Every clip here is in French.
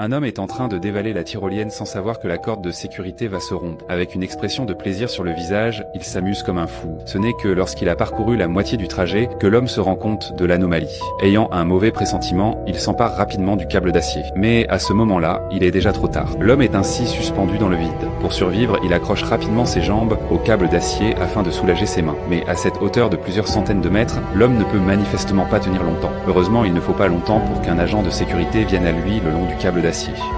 Un homme est en train de dévaler la tyrolienne sans savoir que la corde de sécurité va se rompre. Avec une expression de plaisir sur le visage, il s'amuse comme un fou. Ce n'est que lorsqu'il a parcouru la moitié du trajet que l'homme se rend compte de l'anomalie. Ayant un mauvais pressentiment, il s'empare rapidement du câble d'acier. Mais à ce moment-là, il est déjà trop tard. L'homme est ainsi suspendu dans le vide. Pour survivre, il accroche rapidement ses jambes au câble d'acier afin de soulager ses mains. Mais à cette hauteur de plusieurs centaines de mètres, l'homme ne peut manifestement pas tenir longtemps. Heureusement, il ne faut pas longtemps pour qu'un agent de sécurité vienne à lui le long du câble d'acier.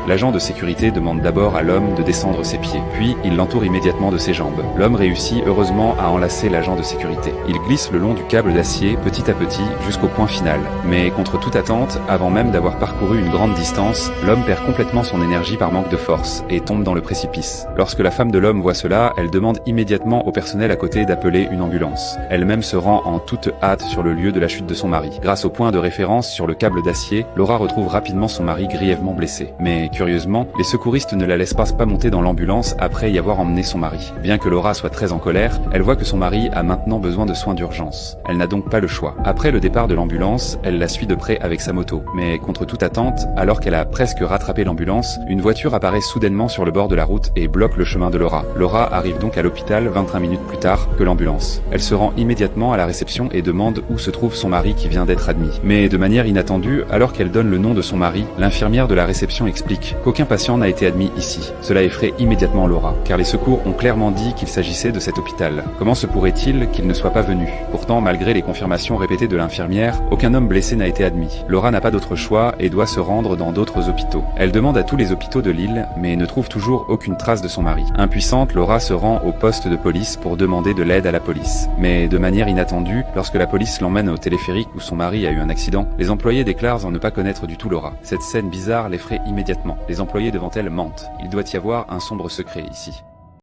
L'agent de sécurité demande d'abord à l'homme de descendre ses pieds, puis il l'entoure immédiatement de ses jambes. L'homme réussit heureusement à enlacer l'agent de sécurité. Il glisse le long du câble d'acier petit à petit jusqu'au point final. Mais contre toute attente, avant même d'avoir parcouru une grande distance, l'homme perd complètement son énergie par manque de force et tombe dans le précipice. Lorsque la femme de l'homme voit cela, elle demande immédiatement au personnel à côté d'appeler une ambulance. Elle-même se rend en toute hâte sur le lieu de la chute de son mari. Grâce au point de référence sur le câble d'acier, Laura retrouve rapidement son mari grièvement blessé. Mais curieusement, les secouristes ne la laissent pas monter dans l'ambulance après y avoir emmené son mari. Bien que Laura soit très en colère, elle voit que son mari a maintenant besoin de soins d'urgence. Elle n'a donc pas le choix. Après le départ de l'ambulance, elle la suit de près avec sa moto. Mais contre toute attente, alors qu'elle a presque rattrapé l'ambulance, une voiture apparaît soudainement sur le bord de la route et bloque le chemin de Laura. Laura arrive donc à l'hôpital 25 minutes plus tard que l'ambulance. Elle se rend immédiatement à la réception et demande où se trouve son mari qui vient d'être admis. Mais de manière inattendue, alors qu'elle donne le nom de son mari, l'infirmière de la réception explique qu'aucun patient n'a été admis ici. Cela effraie immédiatement Laura, car les secours ont clairement dit qu'il s'agissait de cet hôpital. Comment se pourrait-il qu'il ne soit pas venu? Pourtant, malgré les confirmations répétées de l'infirmière, aucun homme blessé n'a été admis. Laura n'a pas d'autre choix et doit se rendre dans d'autres hôpitaux. Elle demande à tous les hôpitaux de l'île, mais ne trouve toujours aucune trace de son mari. Impuissante, Laura se rend au poste de police pour demander de l'aide à la police. Mais de manière inattendue, lorsque la police l'emmène au téléphérique où son mari a eu un accident, les employés déclarent en ne pas connaître du tout Laura. Cette scène bizarre l'effraie immédiatement. Les employés devant elle mentent. Il doit y avoir un sombre secret ici.